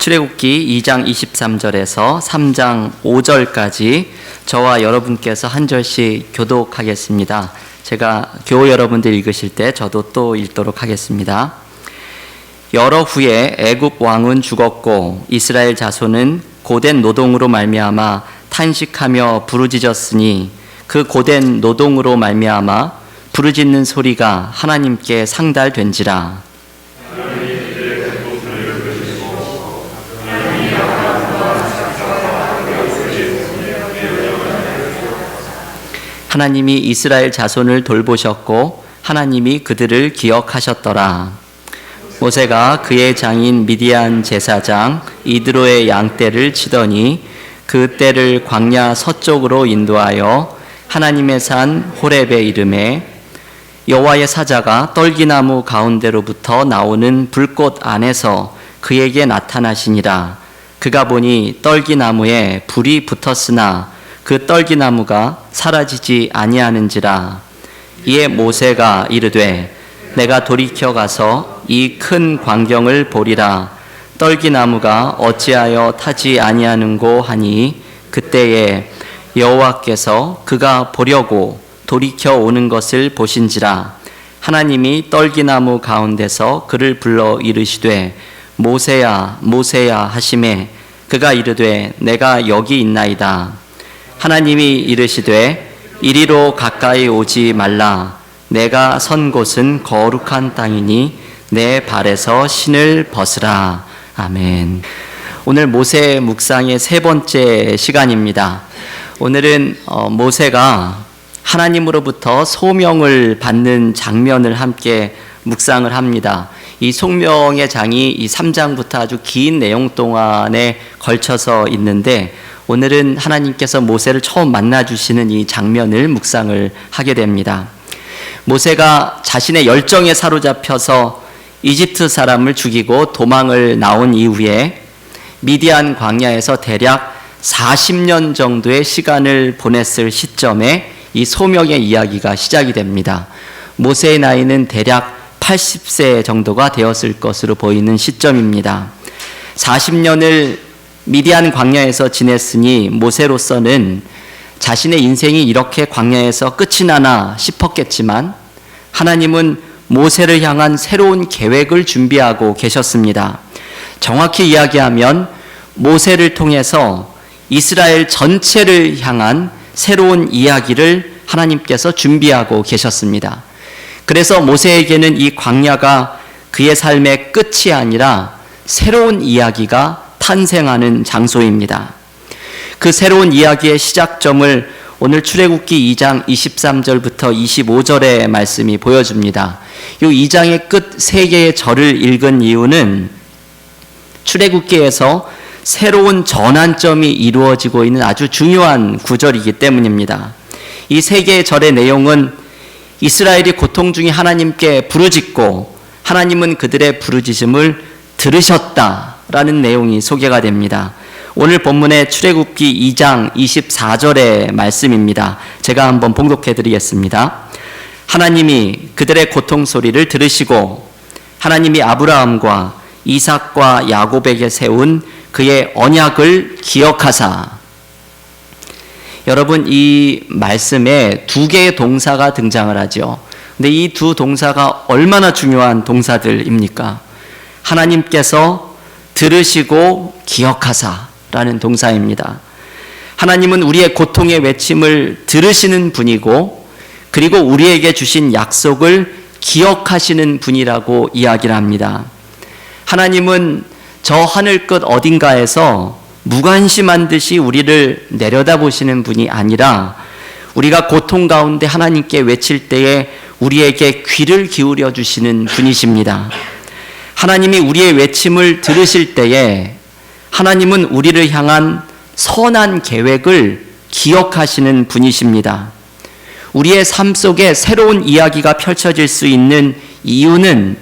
출애굽기 2장 23절에서 3장 5절까지 저와 여러분께서 한 절씩 교독하겠습니다. 제가 교우 여러분들 읽으실 때 저도 또 읽도록 하겠습니다. 여러 후에 애굽 왕은 죽었고 이스라엘 자손은 고된 노동으로 말미암아 탄식하며 부르짖었으니 그 고된 노동으로 말미암아 부르짖는 소리가 하나님께 상달된지라. 하나님이 이스라엘 자손을 돌보셨고 하나님이 그들을 기억하셨더라. 모세가 그의 장인 미디안 제사장 이드로의 양떼를 치더니 그 떼를 광야 서쪽으로 인도하여 하나님의 산 호렙에 이르매 여호와의 사자가 떨기나무 가운데로부터 나오는 불꽃 안에서 그에게 나타나시니라. 그가 보니 떨기나무에 불이 붙었으나 그 떨기나무가 사라지지 아니하는지라. 이에 모세가 이르되 내가 돌이켜 가서 이 큰 광경을 보리라. 떨기나무가 어찌하여 타지 아니하는고 하니 그때에 여호와께서 그가 보려고 돌이켜 오는 것을 보신지라. 하나님이 떨기나무 가운데서 그를 불러 이르시되 모세야 모세야 하시매 그가 이르되 내가 여기 있나이다. 하나님이 이르시되 이리로 가까이 오지 말라. 내가 선 곳은 거룩한 땅이니 내 발에서 신을 벗으라. 아멘. 오늘 모세 묵상의 세 번째 시간입니다. 오늘은 모세가 하나님으로부터 소명을 받는 장면을 함께 묵상을 합니다. 이 소명의 장이 이 3장부터 아주 긴 내용 동안에 걸쳐서 있는데 오늘은 하나님께서 모세를 처음 만나주시는 이 장면을 묵상을 하게 됩니다. 모세가 자신의 열정에 사로잡혀서 이집트 사람을 죽이고 도망을 나온 이후에 미디안 광야에서 대략 40년 정도의 시간을 보냈을 시점에 이 소명의 이야기가 시작이 됩니다. 모세의 나이는 대략 80세 정도가 되었을 것으로 보이는 시점입니다. 40년을 미디안 광야에서 지냈으니 모세로서는 자신의 인생이 이렇게 광야에서 끝이 나나 싶었겠지만 하나님은 모세를 향한 새로운 계획을 준비하고 계셨습니다. 정확히 이야기하면 모세를 통해서 이스라엘 전체를 향한 새로운 이야기를 하나님께서 준비하고 계셨습니다. 그래서 모세에게는 이 광야가 그의 삶의 끝이 아니라 새로운 이야기가 탄생하는 장소입니다. 그 새로운 이야기의 시작점을 오늘 출애굽기 2장 23절부터 25절의 말씀이 보여줍니다. 이 2장의 끝 세 개의 절을 읽은 이유는 출애굽기에서 새로운 전환점이 이루어지고 있는 아주 중요한 구절이기 때문입니다. 이 세 개의 절의 내용은 이스라엘이 고통 중에 하나님께 부르짖고 하나님은 그들의 부르짖음을 들으셨다라는 내용이 소개가 됩니다. 오늘 본문의 출애굽기 2장 24절의 말씀입니다. 제가 한번 봉독해 드리겠습니다. 하나님이 그들의 고통 소리를 들으시고 하나님이 아브라함과 이삭과 야곱에게 세운 그의 언약을 기억하사. 여러분, 이 말씀에 두 개의 동사가 등장을 하죠. 근데 이 두 동사가 얼마나 중요한 동사들입니까? 하나님께서 들으시고 기억하사라는 동사입니다. 하나님은 우리의 고통의 외침을 들으시는 분이고 그리고 우리에게 주신 약속을 기억하시는 분이라고 이야기를 합니다. 하나님은 저 하늘 끝 어딘가에서 무관심한 듯이 우리를 내려다보시는 분이 아니라 우리가 고통 가운데 하나님께 외칠 때에 우리에게 귀를 기울여 주시는 분이십니다. 하나님이 우리의 외침을 들으실 때에 하나님은 우리를 향한 선한 계획을 기억하시는 분이십니다. 우리의 삶 속에 새로운 이야기가 펼쳐질 수 있는 이유는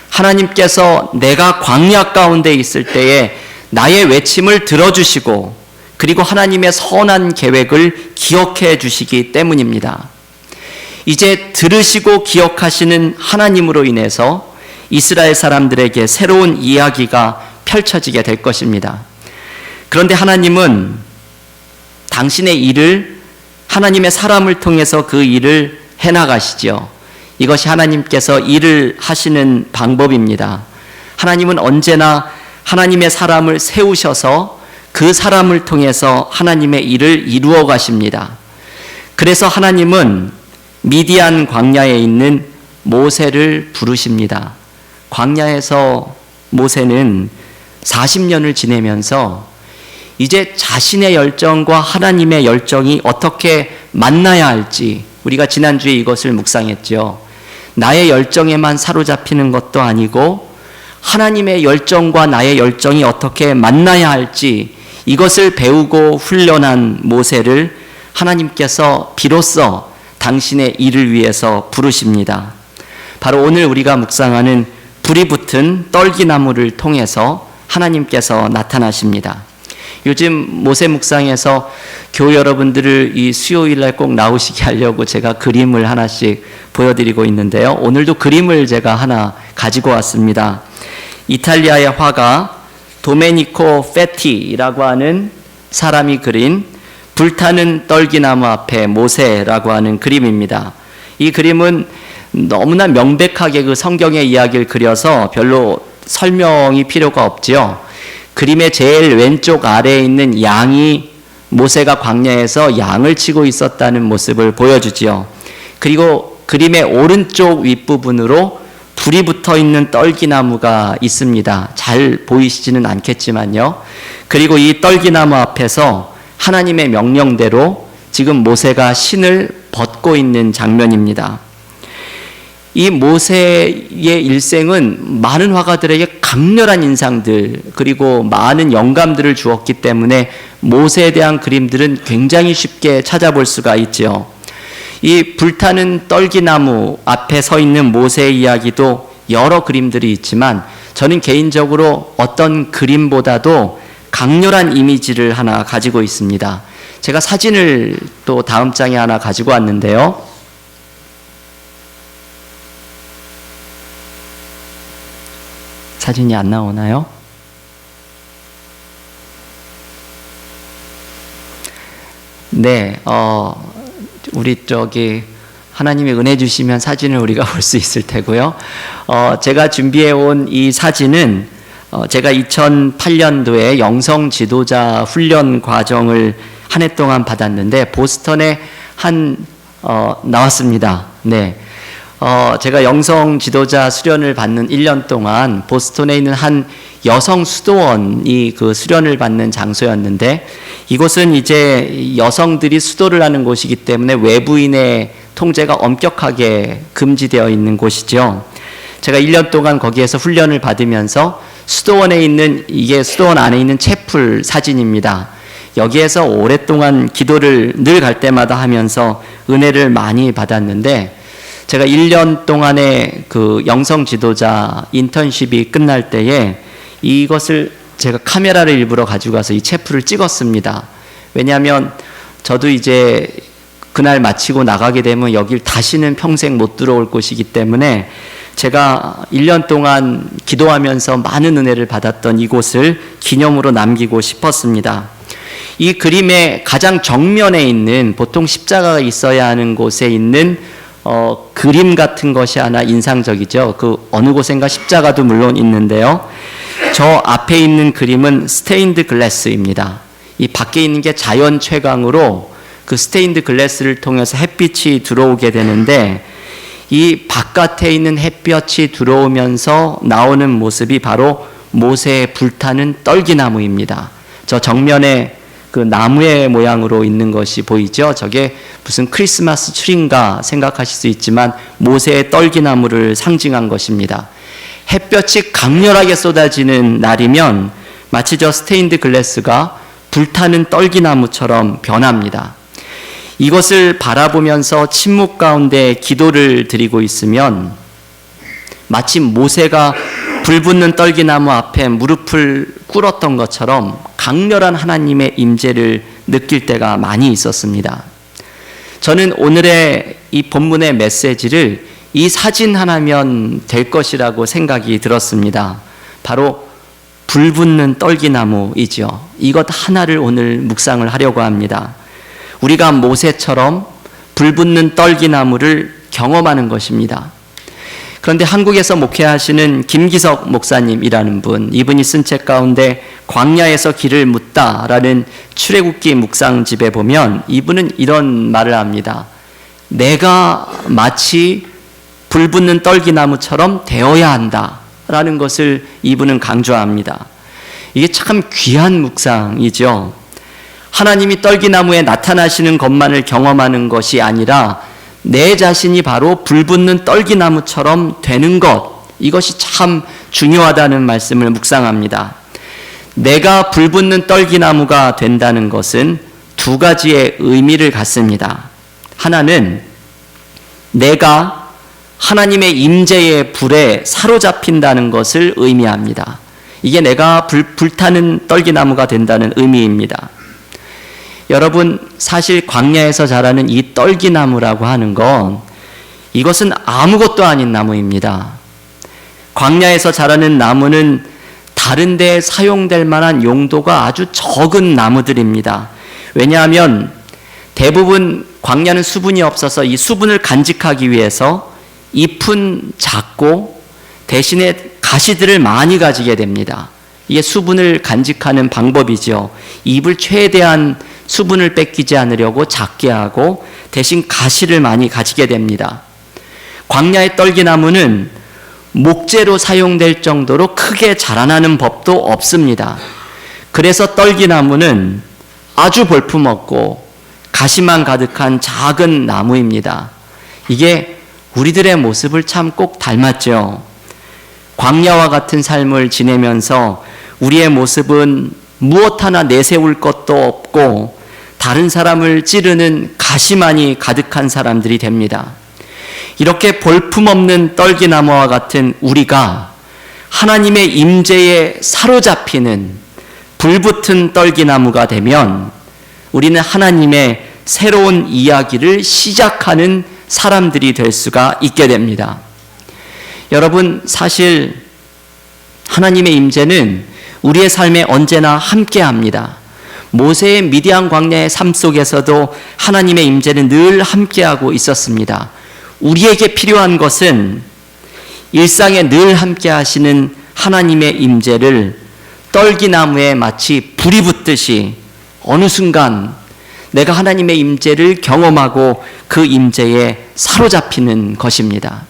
하나님께서 내가 광야 가운데 있을 때에 나의 외침을 들어주시고 그리고 하나님의 선한 계획을 기억해 주시기 때문입니다. 이제 들으시고 기억하시는 하나님으로 인해서 이스라엘 사람들에게 새로운 이야기가 펼쳐지게 될 것입니다. 그런데 하나님은 당신의 일을 하나님의 사람을 통해서 그 일을 해나가시죠. 이것이 하나님께서 일을 하시는 방법입니다. 하나님은 언제나 하나님의 사람을 세우셔서 그 사람을 통해서 하나님의 일을 이루어 가십니다. 그래서 하나님은 미디안 광야에 있는 모세를 부르십니다. 광야에서 모세는 40년을 지내면서 이제 자신의 열정과 하나님의 열정이 어떻게 만나야 할지, 우리가 지난주에 이것을 묵상했죠. 나의 열정에만 사로잡히는 것도 아니고 하나님의 열정과 나의 열정이 어떻게 만나야 할지, 이것을 배우고 훈련한 모세를 하나님께서 비로소 당신의 일을 위해서 부르십니다. 바로 오늘 우리가 묵상하는 불이 붙은 떨기나무를 통해서 하나님께서 나타나십니다. 요즘 모세 묵상에서 교회 여러분들을 이 수요일날 꼭 나오시게 하려고 제가 그림을 하나씩 보여드리고 있는데요. 오늘도 그림을 제가 하나 가지고 왔습니다. 이탈리아의 화가 도메니코 페티라고 하는 사람이 그린 불타는 떨기나무 앞에 모세라고 하는 그림입니다. 이 그림은 너무나 명백하게 그 성경의 이야기를 그려서 별로 설명이 필요가 없지요. 그림의 제일 왼쪽 아래에 있는 양이 모세가 광야에서 양을 치고 있었다는 모습을 보여주지요. 그리고 그림의 오른쪽 윗부분으로 불이 붙어 있는 떨기나무가 있습니다. 잘 보이시지는 않겠지만요. 그리고 이 떨기나무 앞에서 하나님의 명령대로 지금 모세가 신을 벗고 있는 장면입니다. 이 모세의 일생은 많은 화가들에게 강렬한 인상들 그리고 많은 영감들을 주었기 때문에 모세에 대한 그림들은 굉장히 쉽게 찾아볼 수가 있죠. 이 불타는 떨기나무 앞에 서 있는 모세의 이야기도 여러 그림들이 있지만 저는 개인적으로 어떤 그림보다도 강렬한 이미지를 하나 가지고 있습니다. 제가 사진을 또 다음 장에 하나 가지고 왔는데요. 사진이 안 나오나요? 네, 우리 하나님이 은혜 주시면 사진을 우리가 볼 수 있을 테고요. 제가 준비해 온 이 사진은 제가 2008년도에 영성 지도자 훈련 과정을 한 해 동안 받았는데 보스턴에 나왔습니다. 네. 제가 영성 지도자 수련을 받는 1년 동안 보스턴에 있는 한 여성 수도원이 그 수련을 받는 장소였는데 이곳은 이제 여성들이 수도를 하는 곳이기 때문에 외부인의 통제가 엄격하게 금지되어 있는 곳이죠. 제가 1년 동안 거기에서 훈련을 받으면서 수도원에 있는 이게 수도원 안에 있는 채플 사진입니다. 여기에서 오랫동안 기도를 늘 갈 때마다 하면서 은혜를 많이 받았는데 제가 1년 동안의 그 영성 지도자 인턴십이 끝날 때에 이것을 제가 카메라를 일부러 가지고 가서 이 채플을 찍었습니다. 왜냐하면 저도 이제 그날 마치고 나가게 되면 여길 다시는 평생 못 들어올 곳이기 때문에 제가 1년 동안 기도하면서 많은 은혜를 받았던 이곳을 기념으로 남기고 싶었습니다. 이 그림의 가장 정면에 있는 보통 십자가가 있어야 하는 곳에 있는 그림 같은 것이 하나 인상적이죠. 그 어느 곳엔가 십자가도 물론 있는데요. 저 앞에 있는 그림은 스테인드 글래스입니다. 이 밖에 있는 게 자연 채광으로 그 스테인드 글래스를 통해서 햇빛이 들어오게 되는데 이 바깥에 있는 햇볕이 들어오면서 나오는 모습이 바로 모세의 불타는 떨기나무입니다. 저 정면에 그 나무의 모양으로 있는 것이 보이죠? 저게 무슨 크리스마스 트리인가 생각하실 수 있지만 모세의 떨기나무를 상징한 것입니다. 햇볕이 강렬하게 쏟아지는 날이면 마치 저 스테인드 글래스가 불타는 떨기나무처럼 변합니다. 이것을 바라보면서 침묵 가운데 기도를 드리고 있으면 마치 모세가 불붙는 떨기나무 앞에 무릎을 꿇었던 것처럼 강렬한 하나님의 임재를 느낄 때가 많이 있었습니다. 저는 오늘의 이 본문의 메시지를 이 사진 하나면 될 것이라고 생각이 들었습니다. 바로 불붙는 떨기나무이죠. 이것 하나를 오늘 묵상을 하려고 합니다. 우리가 모세처럼 불붙는 떨기나무를 경험하는 것입니다. 그런데 한국에서 목회하시는 김기석 목사님이라는 분, 이분이 쓴 책 가운데 광야에서 길을 묻다라는 출애굽기 묵상집에 보면 이분은 이런 말을 합니다. 내가 마치 불붙는 떨기나무처럼 되어야 한다라는 것을 이분은 강조합니다. 이게 참 귀한 묵상이죠. 하나님이 떨기나무에 나타나시는 것만을 경험하는 것이 아니라 내 자신이 바로 불붙는 떨기나무처럼 되는 것, 이것이 참 중요하다는 말씀을 묵상합니다. 내가 불붙는 떨기나무가 된다는 것은 두 가지의 의미를 갖습니다. 하나는 내가 하나님의 임재의 불에 사로잡힌다는 것을 의미합니다. 이게 내가 불타는 떨기나무가 된다는 의미입니다. 여러분, 사실 광야에서 자라는 이 떨기나무라고 하는 건 이것은 아무것도 아닌 나무입니다. 광야에서 자라는 나무는 다른 데에 사용될 만한 용도가 아주 적은 나무들입니다. 왜냐하면 대부분 광야는 수분이 없어서 이 수분을 간직하기 위해서 잎은 작고 대신에 가시들을 많이 가지게 됩니다. 이게 수분을 간직하는 방법이죠. 잎을 최대한 수분을 뺏기지 않으려고 작게 하고 대신 가시를 많이 가지게 됩니다. 광야의 떨기나무는 목재로 사용될 정도로 크게 자라나는 법도 없습니다. 그래서 떨기나무는 아주 볼품없고 가시만 가득한 작은 나무입니다. 이게 우리들의 모습을 참 꼭 닮았죠. 광야와 같은 삶을 지내면서 우리의 모습은 무엇 하나 내세울 것도 없고 다른 사람을 찌르는 가시만이 가득한 사람들이 됩니다. 이렇게 볼품없는 떨기나무와 같은 우리가 하나님의 임재에 사로잡히는 불붙은 떨기나무가 되면 우리는 하나님의 새로운 이야기를 시작하는 사람들이 될 수가 있게 됩니다. 여러분, 사실 하나님의 임재는 우리의 삶에 언제나 함께합니다. 모세의 미디안 광야의 삶 속에서도 하나님의 임재는 늘 함께하고 있었습니다. 우리에게 필요한 것은 일상에 늘 함께하시는 하나님의 임재를 떨기나무에 마치 불이 붙듯이 어느 순간 내가 하나님의 임재를 경험하고 그 임재에 사로잡히는 것입니다.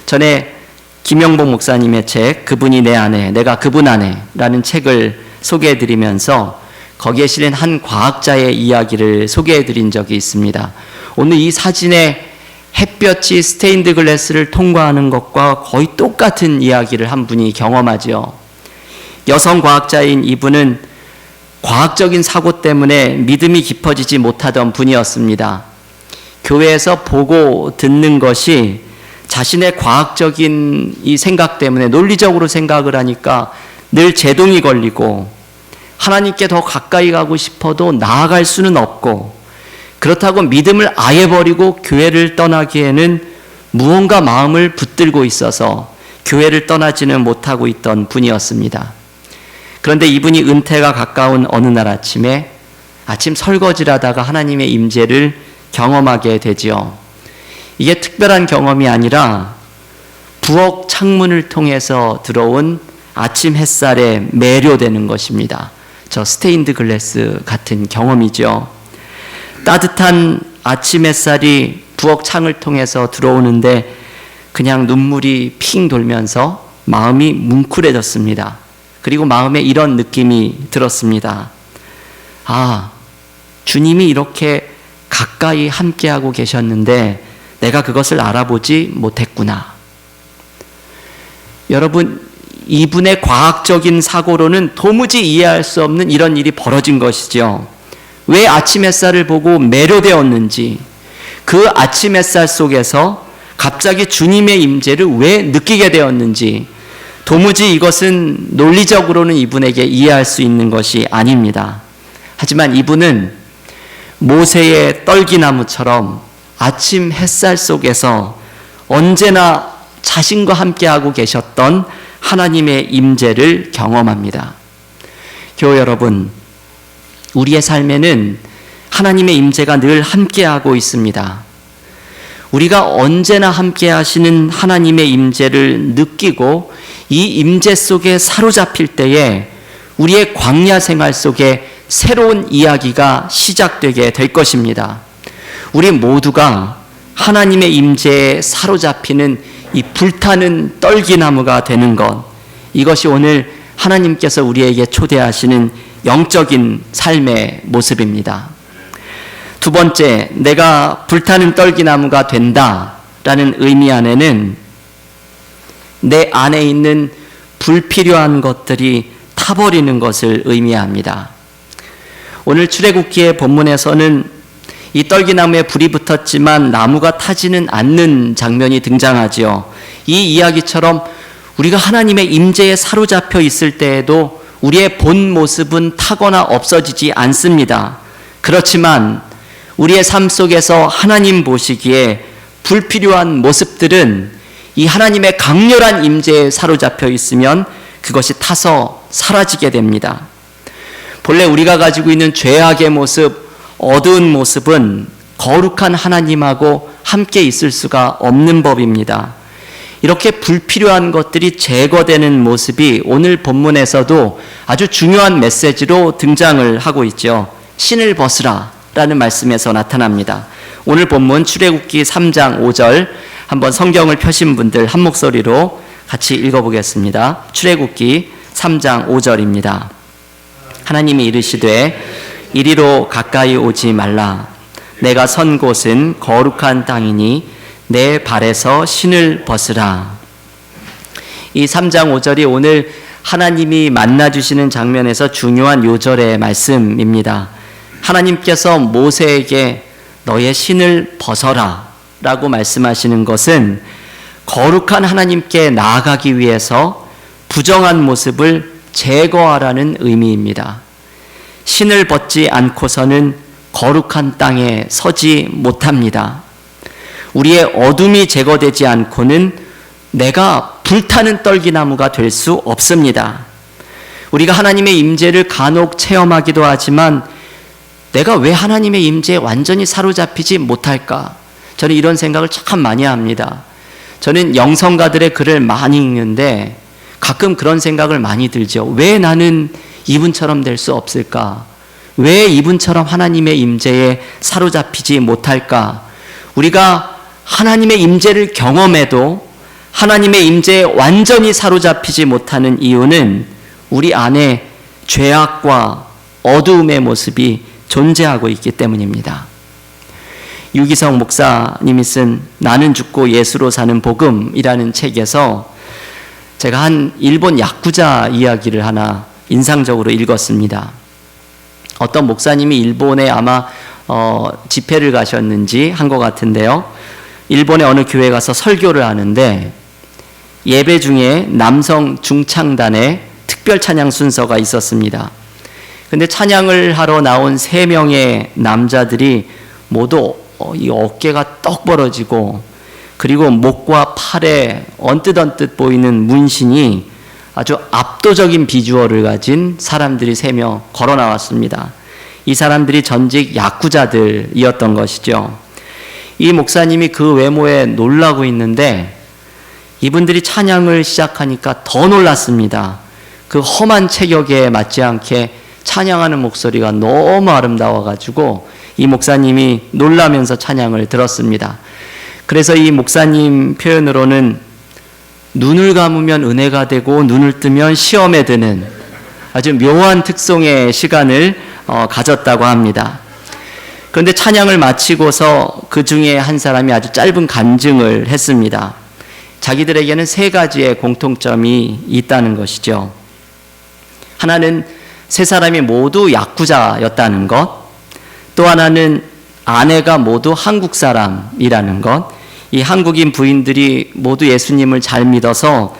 전에 김영복 목사님의 책 그분이 내 안에 내가 그분 안에 라는 책을 소개해드리면서 거기에 실린 한 과학자의 이야기를 소개해드린 적이 있습니다. 오늘 이 사진에 햇볕이 스테인드 글래스를 통과하는 것과 거의 똑같은 이야기를 한 분이 경험하죠. 여성 과학자인 이분은 과학적인 사고 때문에 믿음이 깊어지지 못하던 분이었습니다. 교회에서 보고 듣는 것이 자신의 과학적인 이 생각 때문에 논리적으로 생각을 하니까 늘 제동이 걸리고 하나님께 더 가까이 가고 싶어도 나아갈 수는 없고 그렇다고 믿음을 아예 버리고 교회를 떠나기에는 무언가 마음을 붙들고 있어서 교회를 떠나지는 못하고 있던 분이었습니다. 그런데 이분이 은퇴가 가까운 어느 날 아침에 아침 설거지를 하다가 하나님의 임재를 경험하게 되지요. 이게 특별한 경험이 아니라 부엌 창문을 통해서 들어온 아침 햇살에 매료되는 것입니다. 저 스테인드 글래스 같은 경험이죠. 따뜻한 아침 햇살이 부엌 창을 통해서 들어오는데 그냥 눈물이 핑 돌면서 마음이 뭉클해졌습니다. 그리고 마음에 이런 느낌이 들었습니다. 아, 주님이 이렇게 가까이 함께하고 계셨는데 내가 그것을 알아보지 못했구나. 여러분, 이분의 과학적인 사고로는 도무지 이해할 수 없는 이런 일이 벌어진 것이죠. 왜 아침 햇살을 보고 매료되었는지, 그 아침 햇살 속에서 갑자기 주님의 임재를 왜 느끼게 되었는지 도무지 이것은 논리적으로는 이분에게 이해할 수 있는 것이 아닙니다. 하지만 이분은 모세의 떨기나무처럼 아침 햇살 속에서 언제나 자신과 함께하고 계셨던 하나님의 임재를 경험합니다. 교회 여러분, 우리의 삶에는 하나님의 임재가 늘 함께하고 있습니다. 우리가 언제나 함께 하시는 하나님의 임재를 느끼고 이 임재 속에 사로잡힐 때에 우리의 광야 생활 속에 새로운 이야기가 시작되게 될 것입니다. 우리 모두가 하나님의 임재에 사로잡히는 이 불타는 떨기나무가 되는 것, 이것이 오늘 하나님께서 우리에게 초대하시는 영적인 삶의 모습입니다. 두 번째, 내가 불타는 떨기나무가 된다라는 의미 안에는 내 안에 있는 불필요한 것들이 타버리는 것을 의미합니다. 오늘 출애굽기의 본문에서는 이 떨기나무에 불이 붙었지만 나무가 타지는 않는 장면이 등장하지요. 이 이야기처럼 우리가 하나님의 임재에 사로잡혀 있을 때에도 우리의 본 모습은 타거나 없어지지 않습니다. 그렇지만 우리의 삶 속에서 하나님 보시기에 불필요한 모습들은 이 하나님의 강렬한 임재에 사로잡혀 있으면 그것이 타서 사라지게 됩니다. 본래 우리가 가지고 있는 죄악의 모습, 어두운 모습은 거룩한 하나님하고 함께 있을 수가 없는 법입니다. 이렇게 불필요한 것들이 제거되는 모습이 오늘 본문에서도 아주 중요한 메시지로 등장을 하고 있죠. 신을 벗으라 라는 말씀에서 나타납니다. 오늘 본문 출애굽기 3장 5절 한번 성경을 펴신 분들 한 목소리로 같이 읽어보겠습니다. 출애굽기 3장 5절입니다. 하나님이 이르시되 이리로 가까이 오지 말라. 내가 선 곳은 거룩한 땅이니 내 발에서 신을 벗으라. 이 3장 5절이 오늘 하나님이 만나주시는 장면에서 중요한 요절의 말씀입니다. 하나님께서 모세에게 너의 신을 벗어라 라고 말씀하시는 것은 거룩한 하나님께 나아가기 위해서 부정한 모습을 제거하라는 의미입니다. 신을 벗지 않고서는 거룩한 땅에 서지 못합니다. 우리의 어둠이 제거되지 않고는 내가 불타는 떨기나무가 될 수 없습니다. 우리가 하나님의 임재를 간혹 체험하기도 하지만 내가 왜 하나님의 임재에 완전히 사로잡히지 못할까? 저는 이런 생각을 참 많이 합니다. 저는 영성가들의 글을 많이 읽는데 가끔 그런 생각을 많이 들죠. 왜 나는 이분처럼 될 수 없을까? 왜 이분처럼 하나님의 임재에 사로잡히지 못할까? 우리가 하나님의 임재를 경험해도 하나님의 임재에 완전히 사로잡히지 못하는 이유는 우리 안에 죄악과 어두움의 모습이 존재하고 있기 때문입니다. 유기성 목사님이 쓴 나는 죽고 예수로 사는 복음이라는 책에서 제가 한 일본 야쿠자 이야기를 하나 인상적으로 읽었습니다. 어떤 목사님이 일본에 아마 집회를 가셨는지 한 것 같은데요. 일본의 어느 교회에 가서 설교를 하는데 예배 중에 남성 중창단의 특별 찬양 순서가 있었습니다. 근데 찬양을 하러 나온 3명의 남자들이 모두 이 어깨가 떡 벌어지고 그리고 목과 팔에 언뜻언뜻 보이는 문신이 아주 압도적인 비주얼을 가진 사람들이 3명 걸어 나왔습니다. 이 사람들이 전직 야쿠자들이었던 것이죠. 이 목사님이 그 외모에 놀라고 있는데 이분들이 찬양을 시작하니까 더 놀랐습니다. 그 험한 체격에 맞지 않게 찬양하는 목소리가 너무 아름다워가지고 이 목사님이 놀라면서 찬양을 들었습니다. 그래서 이 목사님 표현으로는 눈을 감으면 은혜가 되고 눈을 뜨면 시험에 드는 아주 묘한 특성의 시간을 가졌다고 합니다. 그런데 찬양을 마치고서 그 중에 한 사람이 아주 짧은 간증을 했습니다. 자기들에게는 3가지의 공통점이 있다는 것이죠. 하나는 3사람이 모두 야쿠자였다는 것, 또 하나는 아내가 모두 한국 사람이라는 것, 이 한국인 부인들이 모두 예수님을 잘 믿어서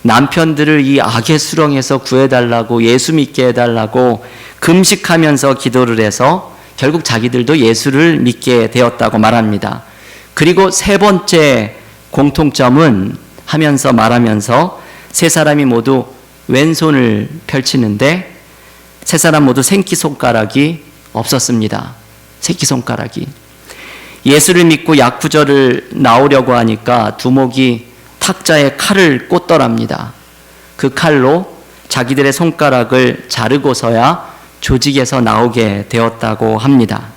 남편들을 이 악의 수렁에서 구해달라고 예수 믿게 해달라고 금식하면서 기도를 해서 결국 자기들도 예수를 믿게 되었다고 말합니다. 그리고 3번째 공통점은 하면서 말하면서 세 사람이 모두 왼손을 펼치는데 세 사람 모두 새끼손가락이 없었습니다. 새끼손가락이. 예수를 믿고 야구절을 나오려고 하니까 두목이 탁자에 칼을 꽂더랍니다. 그 칼로 자기들의 손가락을 자르고서야 조직에서 나오게 되었다고 합니다.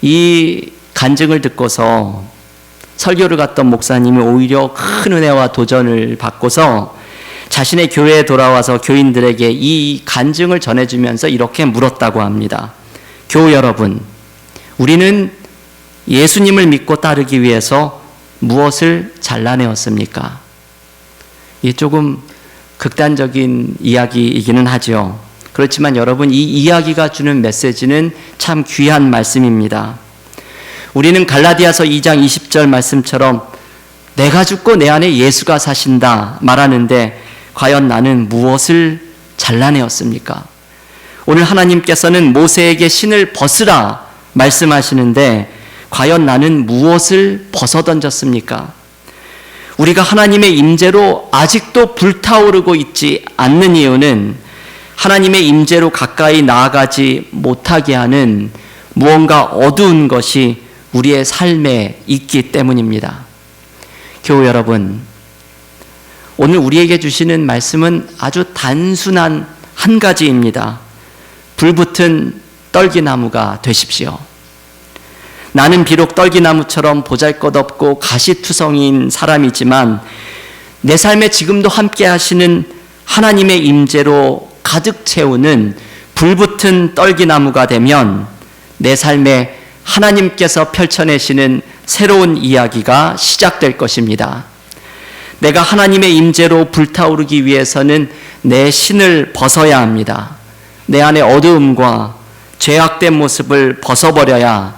이 간증을 듣고서 설교를 갔던 목사님이 오히려 큰 은혜와 도전을 받고서 자신의 교회에 돌아와서 교인들에게 이 간증을 전해주면서 이렇게 물었다고 합니다. 교우 여러분, 우리는 예수님을 믿고 따르기 위해서 무엇을 잘라내었습니까? 이게 조금 극단적인 이야기이기는 하죠. 그렇지만 여러분, 이 이야기가 주는 메시지는 참 귀한 말씀입니다. 우리는 갈라디아서 2장 20절 말씀처럼 내가 죽고 내 안에 예수가 사신다 말하는데 과연 나는 무엇을 잘라내었습니까? 오늘 하나님께서는 모세에게 신을 벗으라 말씀하시는데 과연 나는 무엇을 벗어던졌습니까? 우리가 하나님의 임재로 아직도 불타오르고 있지 않는 이유는 하나님의 임재로 가까이 나아가지 못하게 하는 무언가 어두운 것이 우리의 삶에 있기 때문입니다. 교우 여러분, 오늘 우리에게 주시는 말씀은 아주 단순한 한 가지입니다. 불붙은 떨기나무가 되십시오. 나는 비록 떨기나무처럼 보잘것없고 가시투성이인 사람이지만 내 삶에 지금도 함께 하시는 하나님의 임재로 가득 채우는 불붙은 떨기나무가 되면 내 삶에 하나님께서 펼쳐내시는 새로운 이야기가 시작될 것입니다. 내가 하나님의 임재로 불타오르기 위해서는 내 신을 벗어야 합니다. 내 안의 어두움과 죄악된 모습을 벗어버려야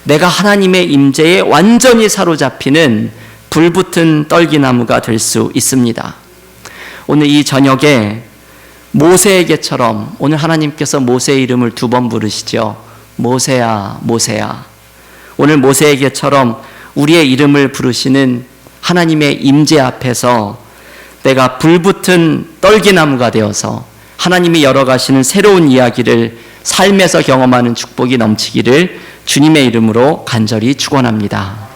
내가 하나님의 임재에 완전히 사로잡히는 불붙은 떨기나무가 될 수 있습니다. 오늘 이 저녁에 모세에게처럼 오늘 하나님께서 모세의 이름을 2번 부르시죠. 모세야, 모세야. 오늘 모세에게처럼 우리의 이름을 부르시는 하나님의 임재 앞에서 내가 불붙은 떨기나무가 되어서 하나님이 열어가시는 새로운 이야기를 삶에서 경험하는 축복이 넘치기를 주님의 이름으로 간절히 축원합니다.